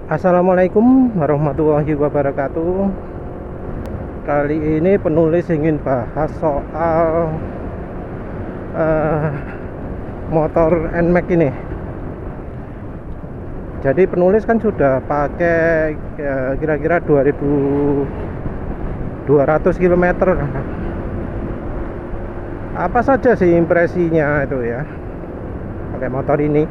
Assalamualaikum warahmatullahi wabarakatuh. Kali ini penulis ingin bahas soal motor NMAX ini. Jadi penulis kan sudah pakai kira-kira 2200 km. Apa saja sih impresinya itu ya pakai motor ini?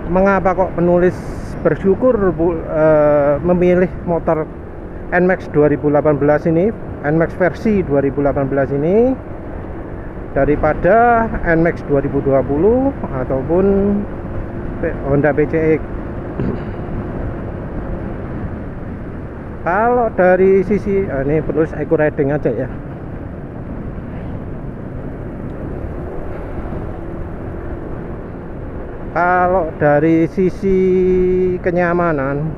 Mengapa kok penulis bersyukur memilih motor NMAX 2018 ini, NMAX versi 2018 ini daripada NMAX 2020 ataupun Honda PCX? Kalau dari sisi ini penulis eco riding aja ya. Kalau dari sisi kenyamanan,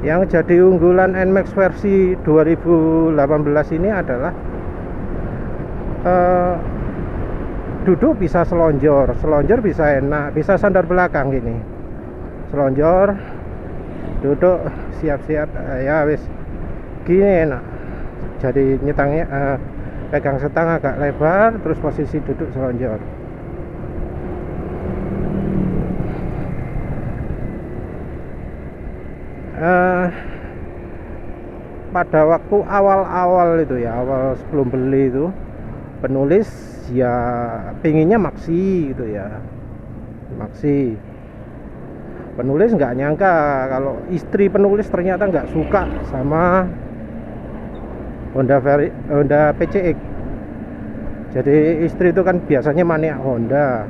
yang jadi unggulan NMAX versi 2018 ini adalah duduk bisa selonjor bisa enak, bisa sandar belakang gini, selonjor, duduk siap-siap, ya wis gini enak. Jadi nyetangnya pegang setang agak lebar, terus posisi duduk selonjor. Pada waktu awal-awal itu ya, awal sebelum beli itu, penulis ya pinginnya maxi gitu ya, maxi. Penulis nggak nyangka kalau istri penulis ternyata nggak suka sama Honda PCX. Jadi istri itu kan biasanya maniak Honda,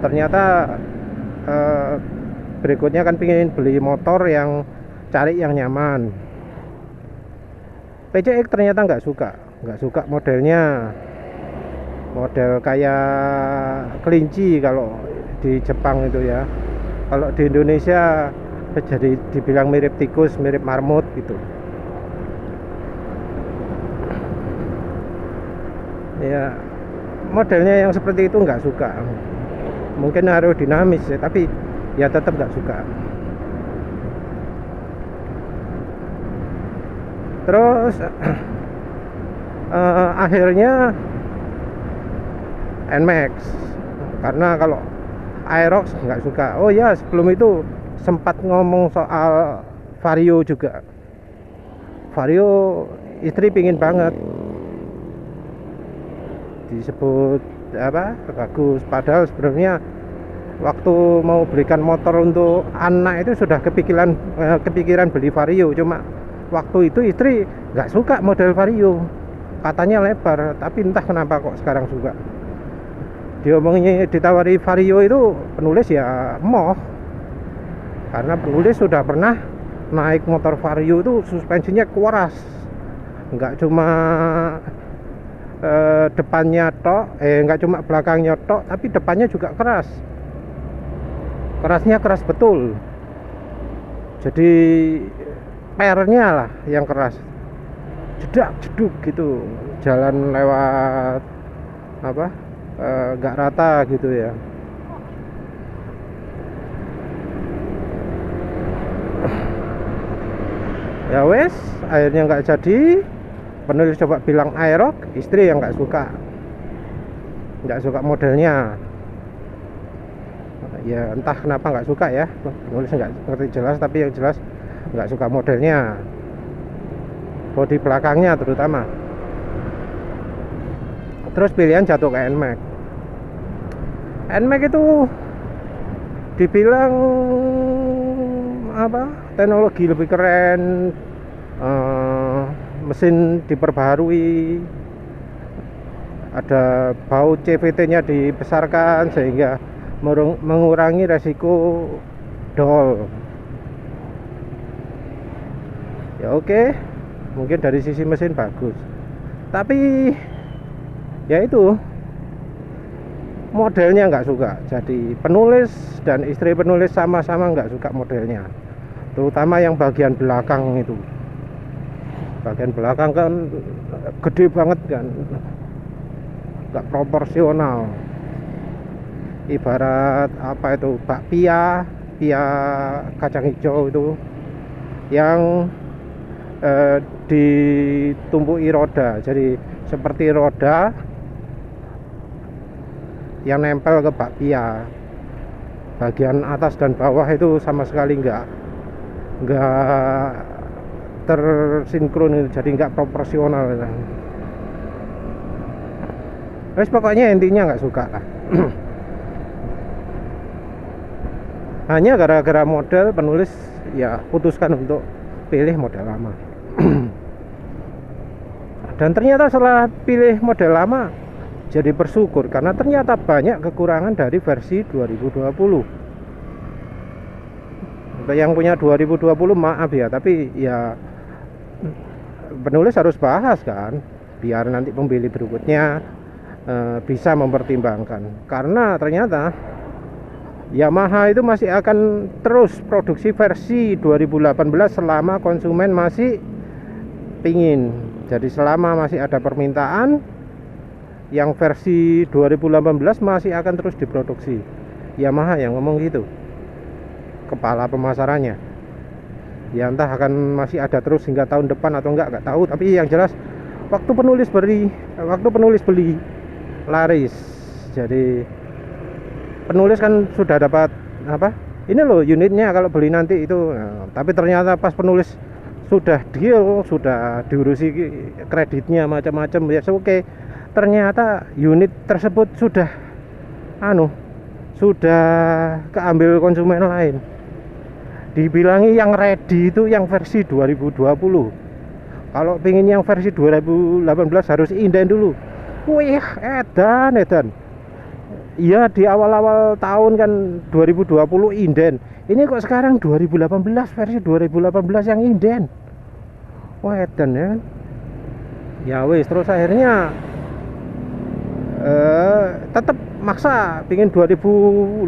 ternyata berikutnya kan pengen beli motor yang cari yang nyaman. PCX ternyata nggak suka modelnya, model kayak kelinci kalau di Jepang itu ya. Kalau di Indonesia jadi dibilang mirip tikus, mirip marmut gitu ya. Modelnya yang seperti itu nggak suka. Mungkin aerodinamis ya, tapi ya tetap nggak suka. Terus akhirnya NMAX, karena kalau Aerox nggak suka. Oh ya, sebelum itu sempat ngomong soal Vario juga. Vario istri pingin banget, disebut apa, bagus. Padahal sebenarnya waktu mau belikan motor untuk anak itu sudah kepikiran beli Vario. Cuma waktu itu istri nggak suka model Vario, katanya lebar. Tapi entah kenapa kok sekarang suka. Diomongnya ditawari Vario itu, penulis ya moh, karena penulis sudah pernah naik motor Vario itu suspensinya keras, nggak cuma depannya tok, nggak cuma belakangnya tok, tapi depannya juga keras. Kerasnya keras betul. Jadi pernya lah yang keras, jedak jeduk gitu, jalan lewat apa, nggak rata gitu ya. Ya wes, akhirnya nggak jadi. Penulis coba bilang Aerox, istri yang nggak suka modelnya. Ya entah kenapa nggak suka ya, penulis nggak ngerti jelas, tapi yang jelas nggak suka modelnya, bodi belakangnya terutama. Terus pilihan jatuh ke NMAX. NMAX itu dibilang apa, teknologi lebih keren, mesin diperbaharui, ada baut CVT-nya dibesarkan sehingga mengurangi resiko dol. Ya oke, mungkin dari sisi mesin bagus, tapi ya itu modelnya nggak suka. Jadi penulis dan istri penulis sama-sama nggak suka modelnya, terutama yang bagian belakang itu. Bagian belakang kan gede banget kan, nggak proporsional. ibarat apa itu, bakpia, pia kacang hijau itu yang ditumpuki roda, jadi seperti roda yang nempel ke bakpia. Bagian atas dan bawah itu sama sekali nggak tersinkron, jadi nggak proporsional. Terus pokoknya intinya nggak suka lah. Hanya gara-gara model, penulis ya putuskan untuk pilih model lama. Dan ternyata setelah pilih model lama jadi bersyukur, karena ternyata banyak kekurangan dari versi 2020. Yang punya 2020 maaf ya, tapi ya penulis harus bahas kan, biar nanti pembeli berikutnya bisa mempertimbangkan. Karena ternyata Yamaha itu masih akan terus produksi versi 2018 selama konsumen masih pingin. Jadi selama masih ada permintaan, yang versi 2018 masih akan terus diproduksi. Yamaha yang ngomong gitu, kepala pemasarannya. Ya entah akan masih ada terus hingga tahun depan atau enggak tahu. Tapi yang jelas waktu penulis beli laris. Jadi penulis kan sudah dapat apa? Ini loh unitnya kalau beli nanti itu. Nah, tapi ternyata pas penulis sudah deal, sudah diurusi kreditnya macam-macam ya, oke. Ternyata unit tersebut sudah keambil konsumen lain. Dibilangi yang ready itu yang versi 2020. Kalau pengen yang versi 2018 harus inden dulu. Wih, edan. Iya, di awal-awal tahun kan 2020 inden. Ini kok sekarang 2018 versi 2018 yang inden. Wah, edan ya kan. Ya wis, terus akhirnya tetap maksa pingin 2018.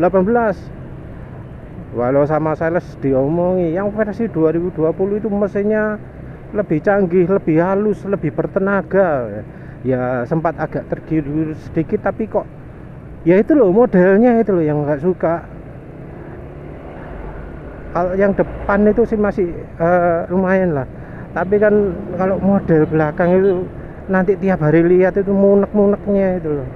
Walau sama sales diomongi yang versi 2020 itu mesinnya lebih canggih, lebih halus, lebih bertenaga. Ya sempat agak tergiur sedikit, tapi kok ya itu loh modelnya itu loh yang nggak suka. Kalau yang depan itu sih masih lumayan lah, tapi kan kalau model belakang itu nanti tiap hari lihat itu munek-muneknya itu loh,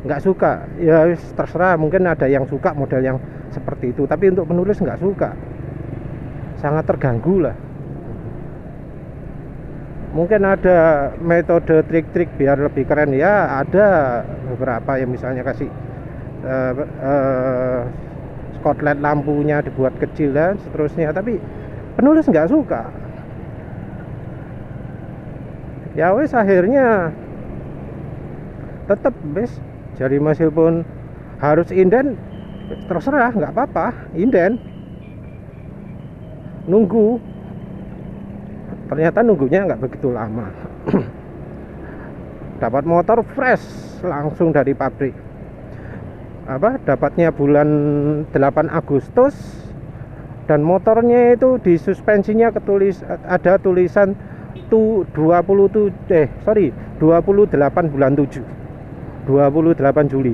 nggak suka. Ya terserah, mungkin ada yang suka model yang seperti itu, tapi untuk penulis nggak suka, sangat terganggu lah. Mungkin ada metode trik-trik biar lebih keren ya, ada beberapa yang misalnya kasih skotlet lampunya dibuat kecil dan seterusnya, tapi penulis nggak suka. Ya wes akhirnya tetap wes, jadi meskipun harus inden terserah, nggak apa-apa, inden nunggu. Ternyata nunggunya nggak begitu lama. Dapat motor fresh langsung dari pabrik. Dapatnya bulan 8 Agustus, dan motornya itu di suspensinya ada tulisan 28 bulan 7, 28 Juli.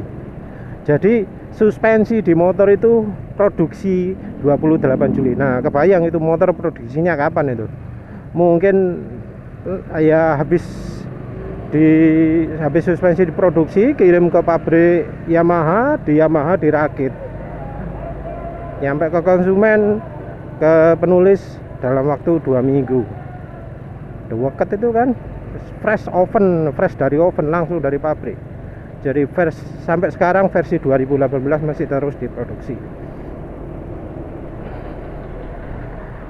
Jadi suspensi di motor itu produksi 28 Juli. Nah, kebayang itu motor produksinya kapan itu? Mungkin ya habis suspensi diproduksi, kirim ke pabrik Yamaha, di Yamaha dirakit, nyampe ke konsumen, ke penulis dalam waktu 2 minggu. Deweket itu kan, fresh dari oven langsung dari pabrik. Jadi sampai sekarang versi 2018 masih terus diproduksi.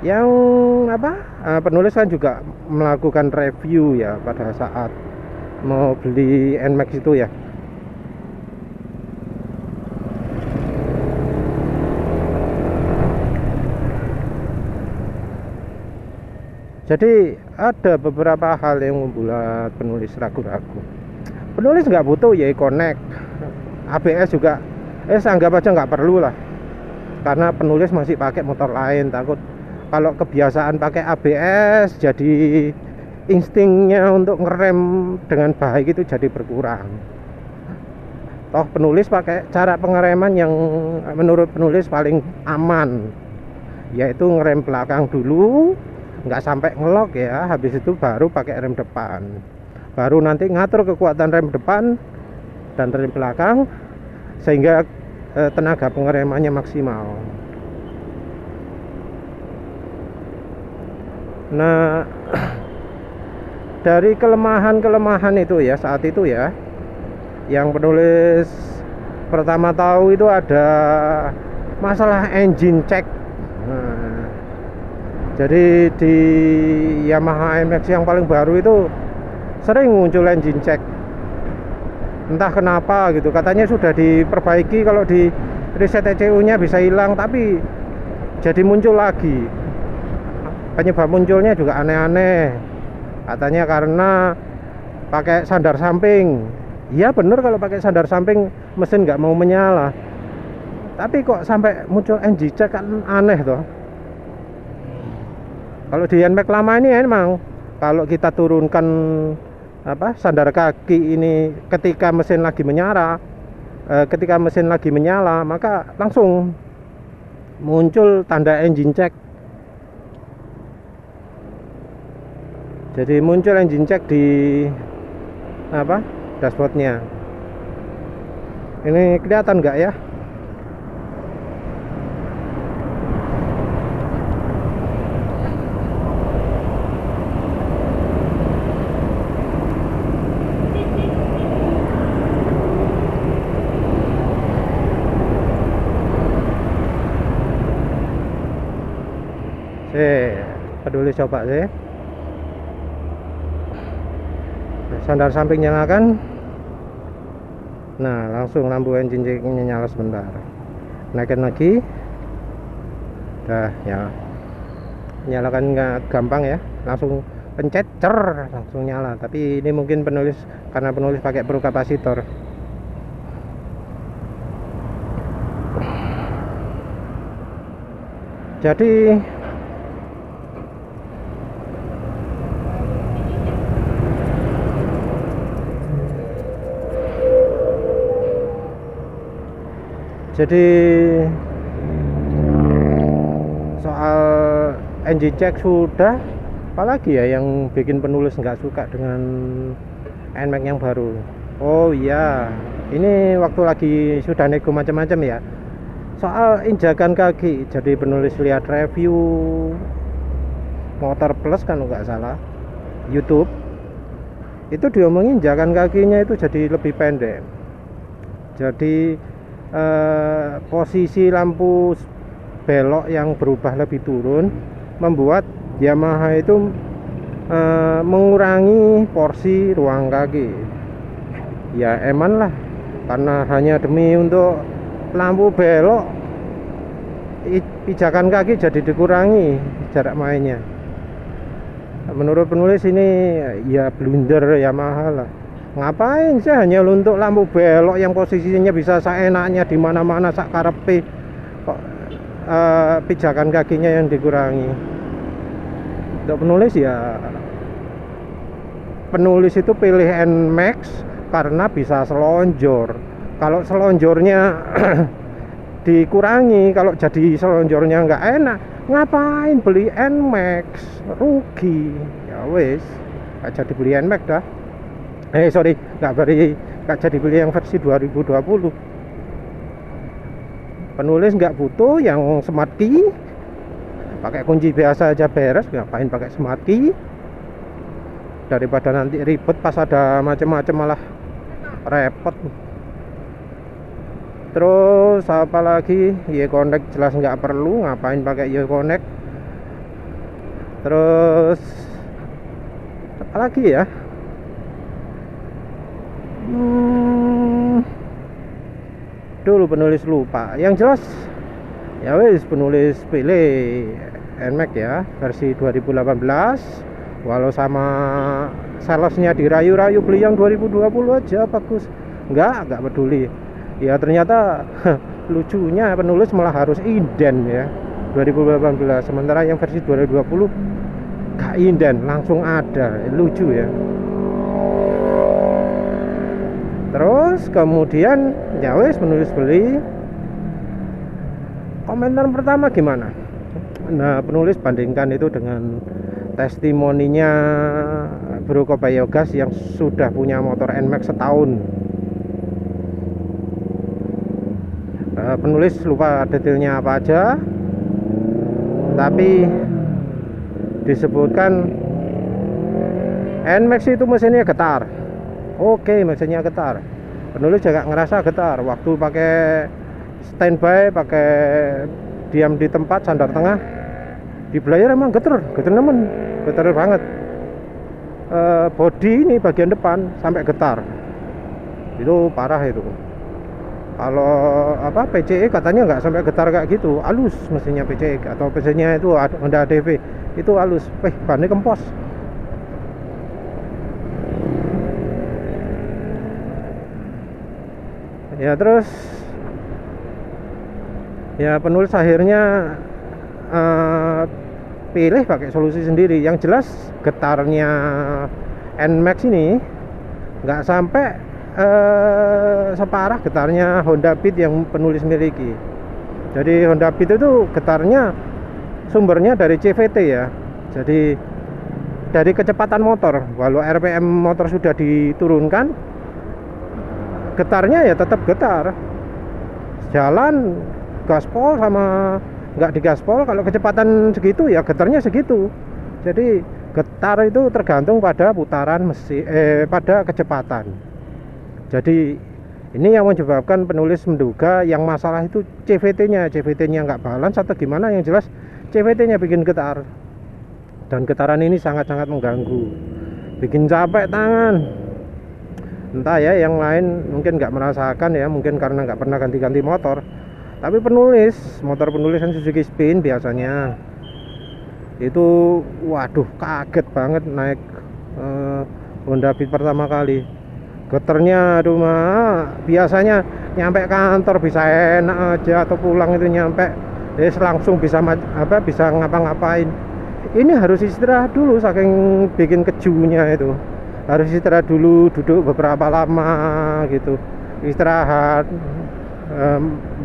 Yang penulis kan juga melakukan review ya pada saat mau beli NMAX itu ya. Jadi ada beberapa hal yang membuat penulis ragu-ragu. Penulis nggak butuh ya connect, ABS juga anggap aja nggak perlu lah, karena penulis masih pakai motor lain. Takut kalau kebiasaan pakai ABS, jadi instingnya untuk ngerem dengan baik itu jadi berkurang. Toh penulis pakai cara pengereman yang menurut penulis paling aman, yaitu ngerem belakang dulu, nggak sampai ngelok ya, habis itu baru pakai rem depan, baru nanti ngatur kekuatan rem depan dan rem belakang sehingga tenaga pengeremannya maksimal. Nah, dari kelemahan-kelemahan itu ya saat itu ya, yang penulis pertama tahu itu ada masalah engine check. Nah, jadi di Yamaha NMAX yang paling baru itu sering muncul engine check, entah kenapa gitu. Katanya sudah diperbaiki, kalau di reset ECU nya bisa hilang, tapi jadi muncul lagi. Penyebab munculnya juga aneh-aneh, katanya karena pakai sandar samping. Iya bener, kalau pakai sandar samping mesin nggak mau menyala, tapi kok sampai muncul engine check, kan aneh toh. Kalau di NMAX lama ini emang kalau kita turunkan sandar kaki ini ketika mesin lagi menyala, maka langsung muncul tanda engine check. Jadi muncul engine check di dashboardnya. Ini kelihatan nggak ya? Peduli coba sih. Sandar samping nyalakan. Nah, langsung lampu engine check-nya nyala sebentar. Naikin lagi. Dah ya. Nyalakan nggak gampang ya. Langsung pencet langsung nyala. Tapi ini mungkin karena penulis pakai pro kapasitor. Jadi soal engine check sudah, apalagi ya yang bikin penulis nggak suka dengan NMAX yang baru. Oh iya, ini waktu lagi sudah nego macam-macam ya, soal injakan kaki. Jadi penulis lihat review Motor Plus kan nggak salah, YouTube, itu diomongin injakan kakinya itu jadi lebih pendek. Jadi posisi lampu belok yang berubah lebih turun membuat Yamaha itu mengurangi porsi ruang kaki. Ya eman lah, karena hanya demi untuk lampu belok pijakan kaki jadi dikurangi jarak mainnya. Menurut penulis ini ya blunder Yamaha lah. Ngapain sih hanya untuk lampu belok yang posisinya bisa seenaknya di mana-mana sak karepe, kok pijakan kakinya yang dikurangi. Untuk penulis ya, penulis itu pilih NMAX karena bisa selonjor. Kalau selonjornya dikurangi, kalau jadi selonjornya nggak enak, ngapain beli NMAX, rugi. Ya wes, nggak jadi beli NMAX dah. Nggak jadi beli yang versi 2020. Penulis nggak butuh yang smart key, pakai kunci biasa aja beres. Ngapain pakai smart key, daripada nanti ribet pas ada macam-macam malah repot. Terus apa lagi, Y-Connect jelas nggak perlu, ngapain pakai Y-Connect. Terus apa lagi ya, dulu penulis lupa. Yang jelas ya wis, penulis pilih NMAX ya versi 2018. Walau sama salesnya dirayu-rayu beli yang 2020 aja bagus, nggak peduli. Ya ternyata lucunya penulis malah harus inden ya 2018, sementara yang versi 2020 gak inden, langsung ada. Lucu ya. Terus kemudian ya wes penulis beli. Komentar pertama gimana? Nah, penulis bandingkan itu dengan testimoninya Bro Kobayogas yang sudah punya motor NMAX setahun. Penulis lupa detailnya apa aja, tapi disebutkan NMAX itu mesinnya getar. Oke, mesinnya getar. Penulis juga ngerasa getar waktu pakai standby, pakai diam di tempat sandar tengah, di belayar emang getar nemen, getar banget. Bodi ini bagian depan sampai getar, itu parah itu. Kalau apa PCE katanya nggak sampai getar kayak gitu, halus mesinnya PCE atau mesinnya itu Honda ADV itu halus. Bannya kempos. Ya terus ya penulis akhirnya pilih pakai solusi sendiri. Yang jelas getarnya NMAX ini nggak sampai separah getarnya Honda Beat yang penulis miliki. Jadi Honda Beat itu getarnya sumbernya dari CVT ya. Jadi dari kecepatan motor, walau RPM motor sudah diturunkan, getarnya ya tetap getar. Jalan gaspol sama nggak digaspol, kalau kecepatan segitu ya getarnya segitu. Jadi getar itu tergantung pada putaran mesin, pada kecepatan. Jadi ini yang menyebabkan penulis menduga yang masalah itu CVT-nya nggak balance atau gimana. Yang jelas CVT-nya bikin getar, dan getaran ini sangat-sangat mengganggu, bikin capek tangan. Entah ya, yang lain mungkin nggak merasakan ya, mungkin karena nggak pernah ganti-ganti motor. Tapi motor penulisan Suzuki Spin biasanya itu, waduh, kaget banget naik Honda Beat pertama kali. Getarnya aduh biasanya nyampe kantor bisa enak aja, atau pulang itu nyampe langsung bisa bisa ngapa-ngapain. Ini harus istirahat dulu, saking bikin kejunya itu. Harus istirahat dulu, duduk beberapa lama gitu, istirahat,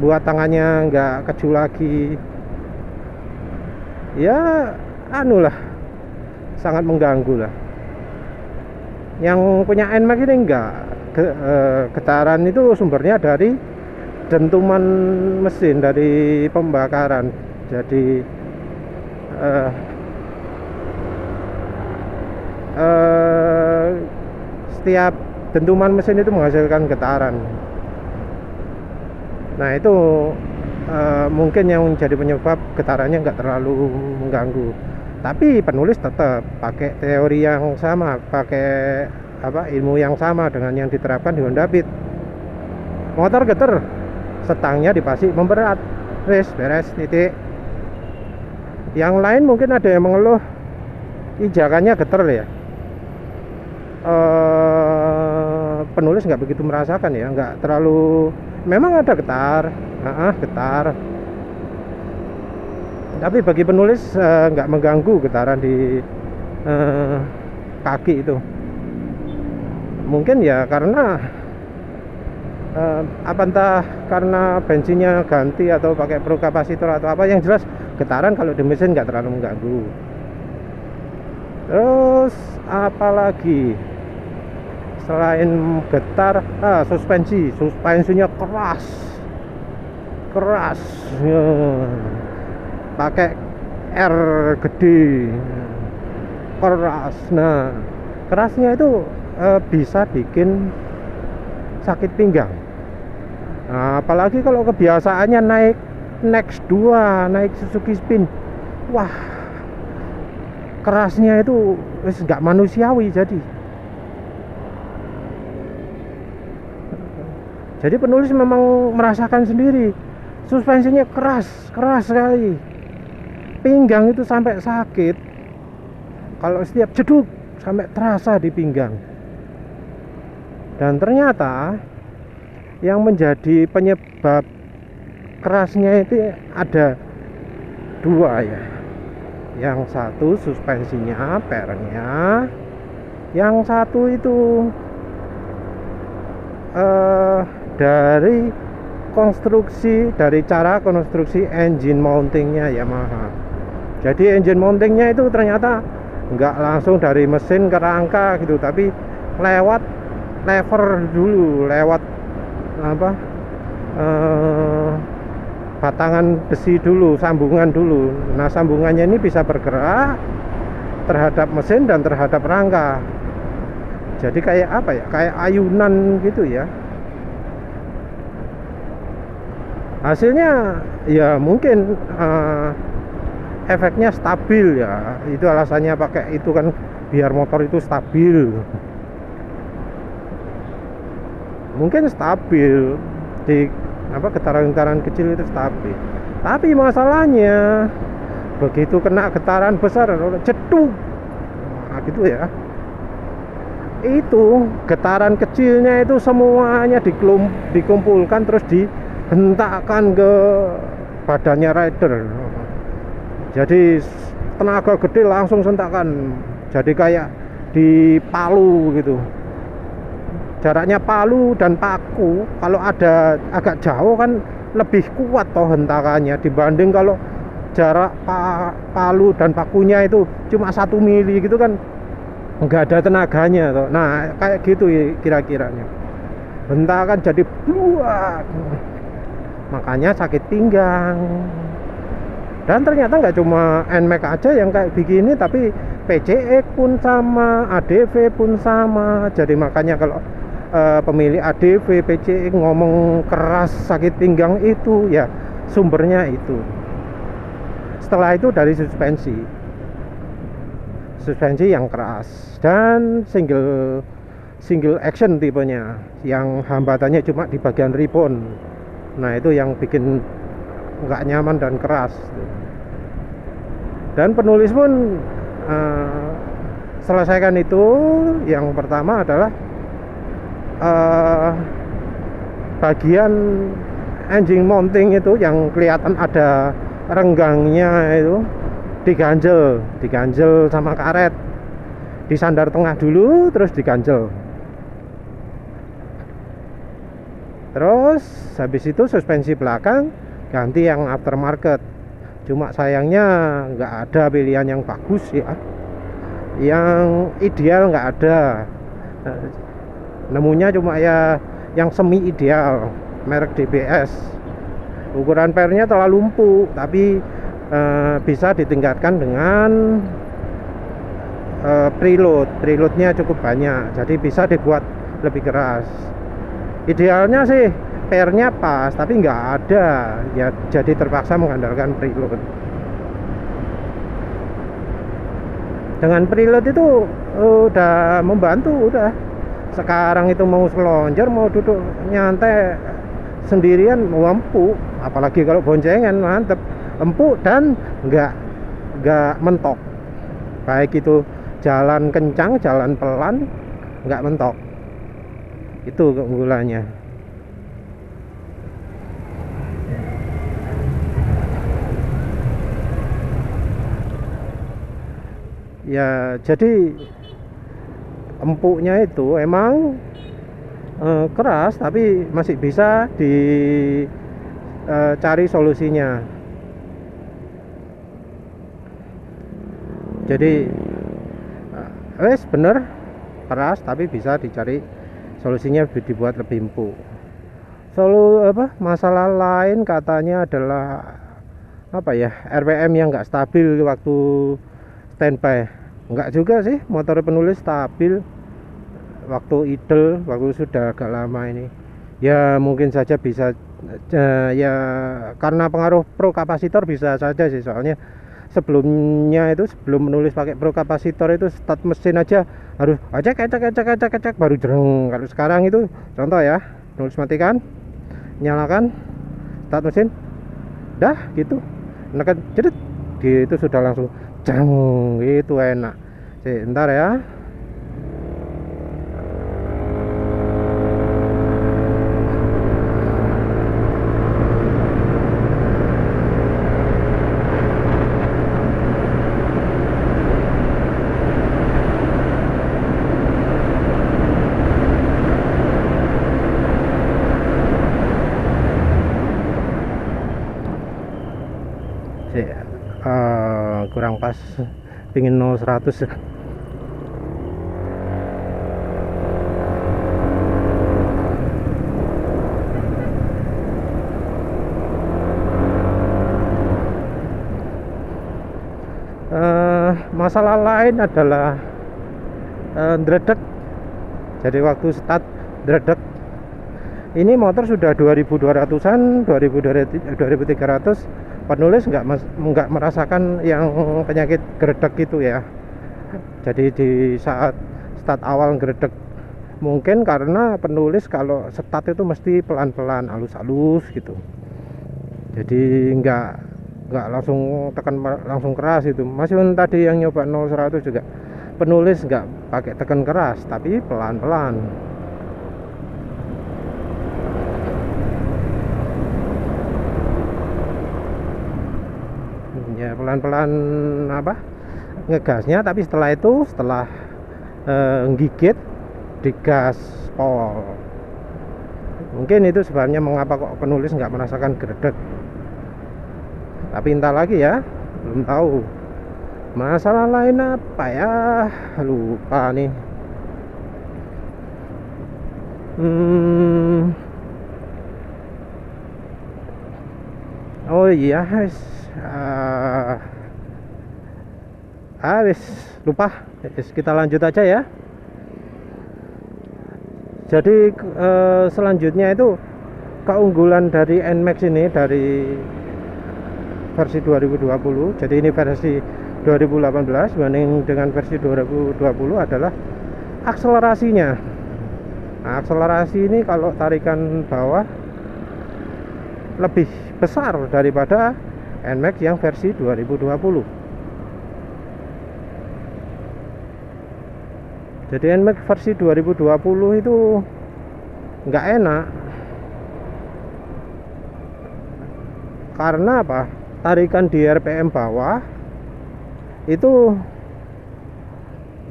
buat tangannya nggak keju lagi. Ya anulah, sangat mengganggu lah. Yang punya NMAX ini enggak, getaran itu sumbernya dari dentuman mesin, dari pembakaran. Jadi setiap dentuman mesin itu menghasilkan getaran. Nah itu mungkin yang menjadi penyebab getarannya nggak terlalu mengganggu. Tapi penulis tetap pakai teori yang sama, pakai ilmu yang sama dengan yang diterapkan di Honda Beat. Motor getar, setangnya dipasih memberat, beres, titik. Yang lain mungkin ada yang mengeluh pijakannya getar ya. Penulis nggak begitu merasakan ya, nggak terlalu. Memang ada getar, getar. Tapi bagi penulis nggak mengganggu getaran di kaki itu. Mungkin ya karena entah karena bensinnya ganti atau pakai pro kapasitor atau apa. Yang jelas getaran kalau di mesin nggak terlalu mengganggu. Terus apalagi selain getar, suspensinya keras ya. Pakai R gede, keras. Nah, kerasnya itu bisa bikin sakit pinggang. Nah, apalagi kalau kebiasaannya naik Next 2, naik Suzuki Spin, wah, kerasnya itu wis nggak manusiawi. Jadi penulis memang merasakan sendiri, suspensinya keras sekali. Pinggang itu sampai sakit. Kalau setiap jeduk sampai terasa di pinggang. Dan ternyata yang menjadi penyebab kerasnya itu ada dua ya. Yang satu suspensinya, pernya. Yang satu itu eh, dari dari cara konstruksi engine mountingnya Yamaha. Jadi engine mountingnya itu ternyata nggak langsung dari mesin ke rangka gitu, tapi lewat lever dulu, lewat apa batangan besi dulu, sambungan dulu. Nah, sambungannya ini bisa bergerak terhadap mesin dan terhadap rangka. Jadi kayak apa ya? Kayak ayunan gitu ya. Hasilnya ya mungkin efeknya stabil ya. Itu alasannya pakai itu kan, biar motor itu stabil. Mungkin stabil di getaran-getaran kecil itu stabil. Tapi masalahnya begitu kena getaran besar ceduk, nah, gitu ya. Itu getaran kecilnya itu semuanya dikumpulkan terus dihentakkan ke badannya rider. Jadi tenaga gede langsung sentakan. Jadi kayak di palu gitu. Jaraknya palu dan paku kalau ada agak jauh kan lebih kuat toh hentakannya dibanding kalau jarak palu dan pakunya itu cuma 1 mili gitu kan nggak ada tenaganya toh. Nah kayak gitu kira-kiranya, hentakan jadi buak, makanya sakit pinggang. Dan ternyata nggak cuma NMAX aja yang kayak begini, tapi PCX pun sama, ADV pun sama. Jadi makanya kalau pemilik ADV, PCX ngomong keras sakit pinggang itu ya sumbernya itu. Setelah itu dari suspensi yang keras dan single action tipenya yang hambatannya cuma di bagian ribon. Nah itu yang bikin nggak nyaman dan keras. Dan penulis pun selesaikan itu. Yang pertama adalah bagian engine mounting itu yang kelihatan ada renggangnya itu diganjel sama karet, disandar tengah dulu terus diganjel. Terus habis itu suspensi belakang ganti yang aftermarket. Cuma sayangnya nggak ada pilihan yang bagus ya, yang ideal nggak ada. Nemunya cuma ya yang semi ideal, merek DBS. Ukuran pernya terlalu empuk, tapi bisa ditingkatkan dengan preloadnya cukup banyak, jadi bisa dibuat lebih keras. Idealnya sih pernya pas, tapi nggak ada ya, jadi terpaksa mengandalkan preload. Dengan preload itu udah membantu, udah. Sekarang itu mau selonjor, mau duduk nyantai sendirian mau empuk, apalagi kalau boncengan mantep, empuk dan nggak mentok. Baik itu jalan kencang, jalan pelan, nggak mentok. Itu keunggulannya. Ya jadi empuknya itu emang keras, tapi masih bisa dicari solusinya. Jadi wes bener keras, tapi bisa dicari solusinya, dibuat lebih empuk. Masalah lain katanya adalah RPM yang nggak stabil waktu standby. Enggak juga sih, motor penulis stabil waktu idle, waktu sudah agak lama ini. Ya mungkin saja bisa ya karena pengaruh pro kapasitor bisa saja sih, soalnya sebelumnya itu sebelum menulis pakai pro kapasitor itu start mesin aja harus acak baru jreng. Kalau sekarang itu contoh ya, nulis matikan, nyalakan, start mesin, dah gitu, menekan jedit gitu sudah langsung jreng gitu, enak sih. Ntar ya. kurang pas, pingin 0-100. Masalah lain adalah dredeg. Jadi waktu start dredeg, ini motor sudah 2200-an, 2300. Penulis nggak merasakan yang penyakit gredeg itu ya. Jadi di saat start awal gredeg, mungkin karena penulis kalau start itu mesti pelan-pelan, halus-halus gitu. Jadi nggak langsung tekan langsung keras itu. Meskipun tadi yang nyoba 0-100 juga penulis nggak pakai tekan keras, tapi pelan-pelan. Ya pelan-pelan ngegasnya, tapi setelah itu gigit digas pol. Mungkin itu sebabnya mengapa kok penulis nggak merasakan gredeg. Tapi entah lagi ya, belum tahu. Masalah lain apa ya, lupa nih. Oh iya, wis lupa. Kita lanjut aja ya. Jadi selanjutnya itu keunggulan dari NMAX ini, dari versi 2020. Jadi ini versi 2018 banding dengan versi 2020 adalah akselerasinya. Nah, akselerasi ini kalau tarikan bawah lebih besar daripada NMAX yang versi 2020. Jadi NMAX versi 2020 itu nggak enak. Karena apa? Tarikan di RPM bawah itu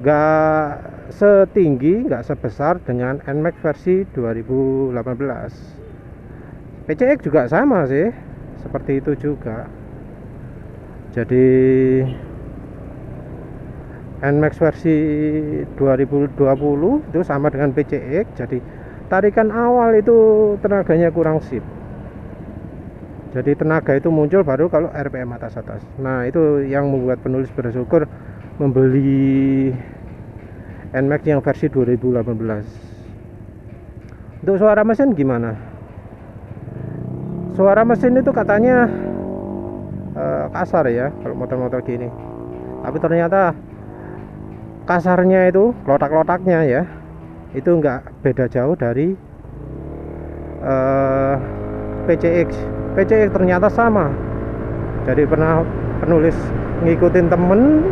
nggak setinggi, nggak sebesar dengan NMAX versi 2018. PCX juga sama sih, seperti itu juga. Jadi NMAX versi 2020 itu sama dengan PCX. Jadi tarikan awal itu tenaganya kurang sip. Jadi tenaga itu muncul baru kalau RPM atas-atas. Nah itu yang membuat penulis bersyukur membeli NMAX yang versi 2018. Untuk suara mesin gimana? Suara mesin itu katanya kasar ya kalau motor-motor gini. Tapi ternyata kasarnya itu, klotak-klotaknya ya, itu nggak beda jauh dari PCX. PCX ternyata sama. Jadi pernah penulis ngikutin temen,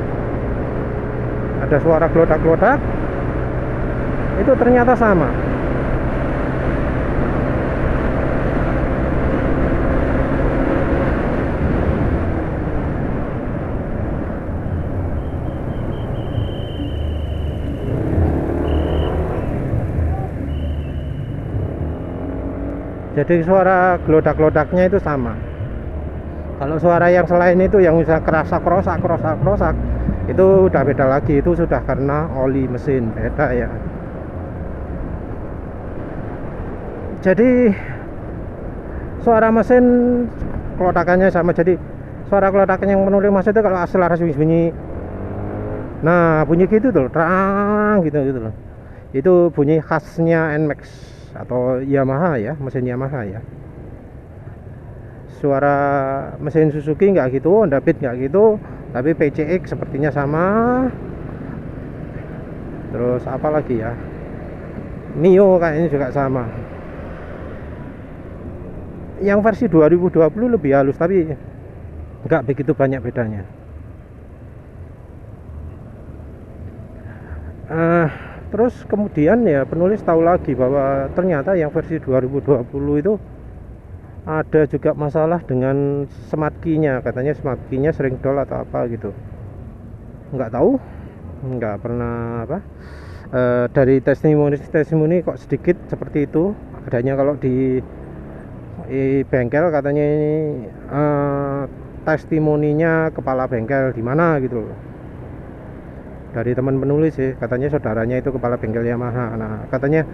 ada suara glodak-glodak, itu ternyata sama. Jadi suara glodak-glodaknya itu sama. Kalau suara yang selain itu yang bisa kerasa krosak, itu udah beda lagi. Itu sudah karena oli mesin, beda ya. Jadi suara mesin klodakannya sama. Jadi suara klodakan yang penulis mas itu kalau akselerasi bunyi, nah bunyi gitu tuh, terang gitu loh. Itu bunyi khasnya NMAX atau Yamaha ya, mesin Yamaha ya. Suara mesin Suzuki nggak gitu, Honda Beat nggak gitu, tapi PCX sepertinya sama. Terus apa lagi ya, Mio kayaknya juga sama. Yang versi 2020 lebih halus, tapi nggak begitu banyak bedanya. Terus kemudian ya penulis tahu lagi bahwa ternyata yang versi 2020 itu ada juga masalah dengan smart key-nya. Katanya smart key-nya sering dol atau apa gitu. Nggak tahu, nggak pernah dari testimoni kok sedikit seperti itu adanya. Kalau di bengkel katanya ini testimoninya kepala bengkel di mana gitu loh. Dari teman penulis sih, katanya saudaranya itu kepala bengkel Yamaha. Nah, katanya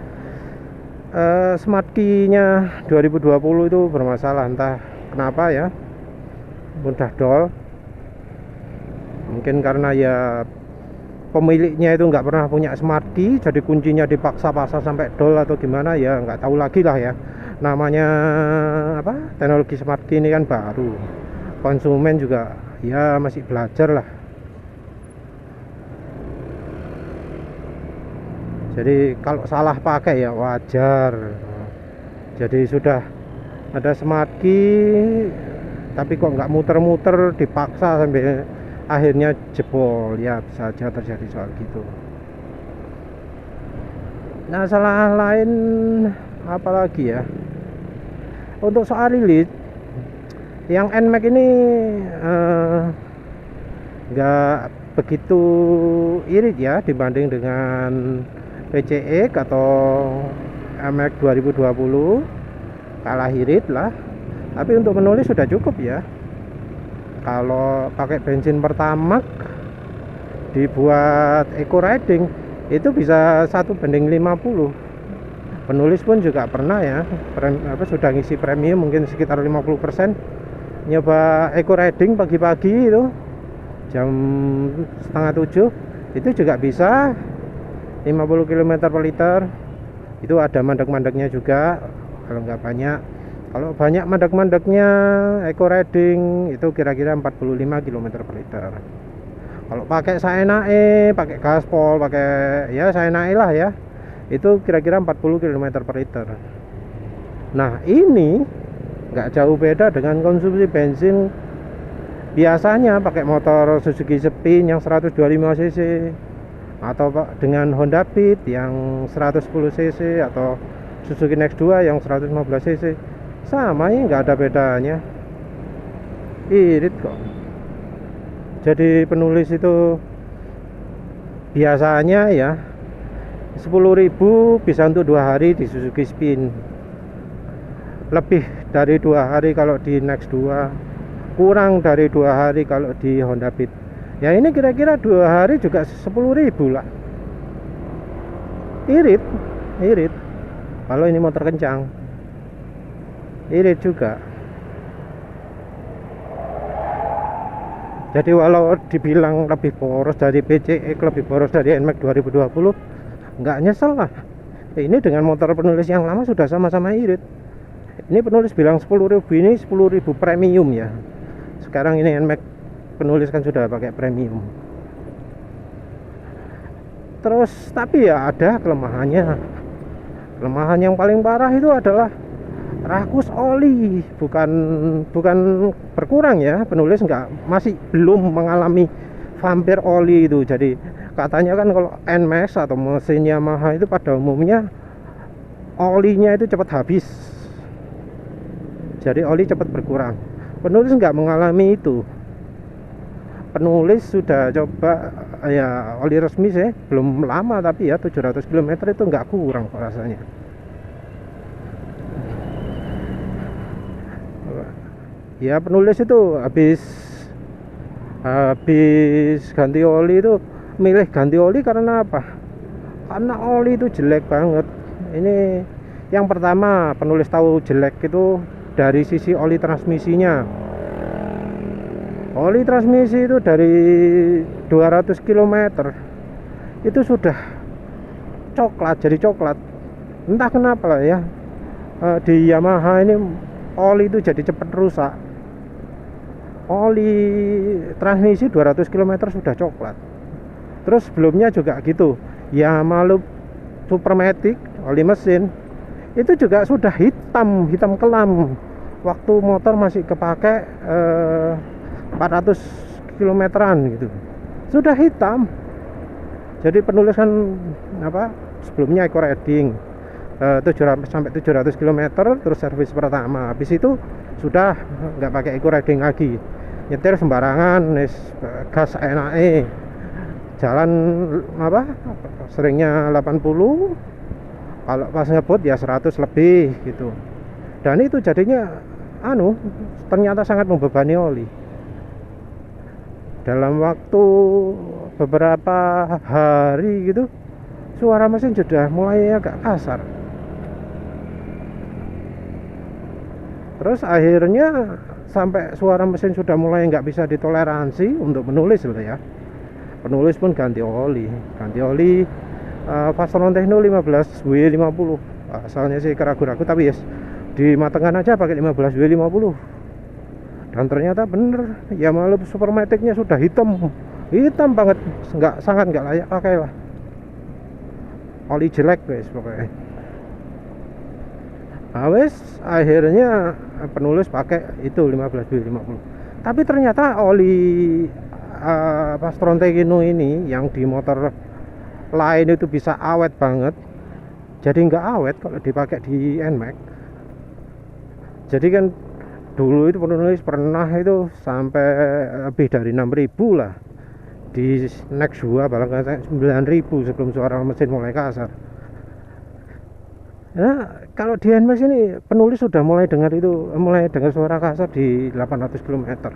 smart key-nya 2020 itu bermasalah, entah kenapa ya, mudah dol. Mungkin karena ya pemiliknya itu nggak pernah punya smart key, jadi kuncinya dipaksa pasang sampai dol atau gimana ya, nggak tahu lagi lah ya. Namanya apa, teknologi smart key ini kan baru, konsumen juga ya masih belajar lah. Jadi kalau salah pakai ya wajar. Jadi sudah ada smart key tapi kok nggak muter-muter, dipaksa sampai akhirnya jebol, ya bisa saja terjadi soal gitu. Nah, salah lain apa lagi ya, untuk soal rilis yang NMAX ini nggak begitu irit ya dibanding dengan PCX atau NMAX 2020, kalah irit lah. Tapi untuk menulis sudah cukup ya. Kalau pakai bensin Pertamax dibuat eco riding itu bisa 1:50. Penulis pun juga pernah ya, sudah ngisi premium mungkin sekitar 50%, nyoba eco riding pagi-pagi itu jam 6:30 itu juga bisa 50 km per liter. Itu ada mandek-mandeknya juga kalau nggak banyak. Kalau banyak mandek-mandeknya eco riding itu kira-kira 45 km per liter. Kalau pakai saenake, pakai gaspol, pakai ya saenake lah ya, itu kira-kira 40 km per liter. Nah, ini nggak jauh beda dengan konsumsi bensin biasanya pakai motor Suzuki Spin yang 125 cc, atau dengan Honda Beat yang 110 cc, atau Suzuki Next 2 yang 115 cc. Sama ya, nggak ada bedanya, irit kok. Jadi penulis itu biasanya ya 10.000 bisa untuk 2 hari di Suzuki Spin, lebih dari 2 hari kalau di Next 2, kurang dari 2 hari kalau di Honda Beat. Ya ini kira-kira 2 hari juga 10.000 lah. Irit kalau ini motor kencang, irit juga. Jadi walau dibilang lebih boros dari PCX, lebih boros dari NMAX 2020, nggak nyesel lah. Ini dengan motor penulis yang lama sudah sama-sama irit. Ini penulis bilang 10.000, ini 10.000 premium ya. Sekarang ini NMAX penulis kan sudah pakai premium. Terus tapi ya ada kelemahannya. Kelemahan yang paling parah itu adalah rakus oli. Bukan berkurang ya, penulis masih belum mengalami vampir oli itu. Jadi katanya kan kalau NMAX atau mesin Yamaha itu pada umumnya olinya itu cepat habis, jadi oli cepat berkurang. Penulis nggak mengalami itu. Penulis sudah coba ya oli resmi sih, belum lama, tapi ya 700 km itu nggak kurang rasanya. Ya penulis itu habis ganti oli itu milih ganti oli karena apa? Karena oli itu jelek banget. Ini yang pertama, penulis tahu jelek itu dari sisi oli transmisinya. Oli transmisi itu dari 200 km itu sudah coklat, jadi coklat. Entah kenapa lah ya, di Yamaha ini oli itu jadi cepat rusak. Oli transmisi 200 km sudah coklat. Terus sebelumnya juga gitu, Yamaha Supermatic oli mesin itu juga sudah hitam kelam waktu motor masih kepake 400 kilometeran gitu, sudah hitam. Jadi penulis kan sebelumnya eco riding 700 sampai 700 km, terus servis pertama, habis itu sudah nggak pakai eco riding lagi, nyetir sembarangan, gas enake, jalan seringnya 80, kalau pas ngebut ya 100 lebih gitu. Dan itu jadinya ternyata sangat membebani oli. dalam waktu beberapa hari gitu suara mesin sudah mulai agak kasar. Terus akhirnya sampai suara mesin sudah mulai nggak bisa ditoleransi untuk menulis gitu ya. Penulis pun ganti oli Fastron Techno 15W50. Asalnya sih keraguan-ragu, tapi yes, dimatengkan aja pakai 15W50. Dan ternyata bener, Yamaha Supermatic-nya sudah hitam banget, sangat nggak layak pakai lah. Oli jelek guys pokoknya. Wes akhirnya penulis pakai itu 15W50. Tapi ternyata oli Fastron Techno ini yang di motor lain itu bisa awet banget. Jadi nggak awet kalau dipakai di NMAX. Jadi kan dulu itu penulis pernah itu sampai lebih dari 6.000 lah di Next 2, bahkan 9.000 sebelum suara mesin mulai kasar. Nah, kalau di NMAX ini penulis sudah mulai dengar suara kasar di 800 km.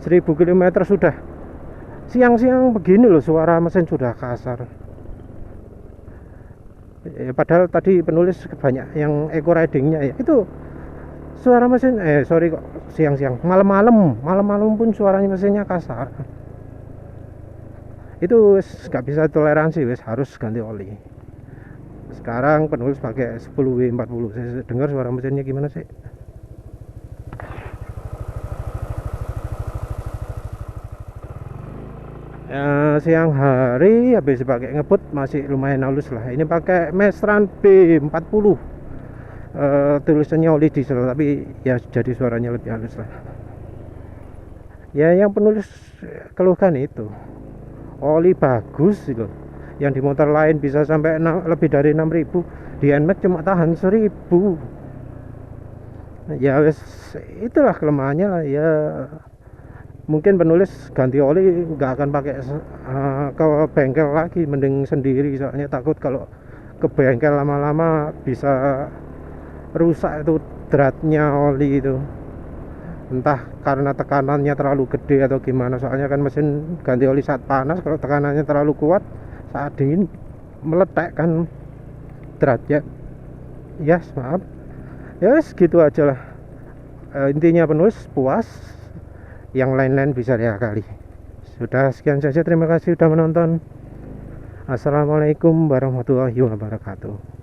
1000 km sudah siang-siang begini loh suara mesin sudah kasar. Padahal tadi penulis banyak yang eco ridingnya ya. Itu suara mesin kok siang-siang, malam-malam pun suaranya mesinnya kasar. Itu nggak bisa toleransi, harus ganti oli. Sekarang penulis pakai 10W40. Saya dengar suara mesinnya gimana sih? Siang hari habis pakai ngebut masih lumayan halus lah. Ini pakai Mestran B40. Tulisannya oli diesel, tapi ya jadi suaranya lebih halus lah. Ya yang penulis keluhkan itu oli bagus gitu. Yang di motor lain bisa sampai lebih dari 6.000, di NMAX cuma tahan 1.000. Ya wes itulah kelemahannya lah ya. Mungkin penulis ganti oli nggak akan pakai ke bengkel lagi, mending sendiri, soalnya takut kalau ke bengkel lama-lama bisa rusak itu dratnya oli itu, entah karena tekanannya terlalu gede atau gimana. Soalnya kan mesin ganti oli saat panas, kalau tekanannya terlalu kuat saat dingin meletek kan dratnya. Ya maaf ya gitu aja lah. Intinya penulis puas, yang lain-lain bisa diakali. Sudah sekian saja, terima kasih sudah menonton. Assalamualaikum warahmatullahi wabarakatuh.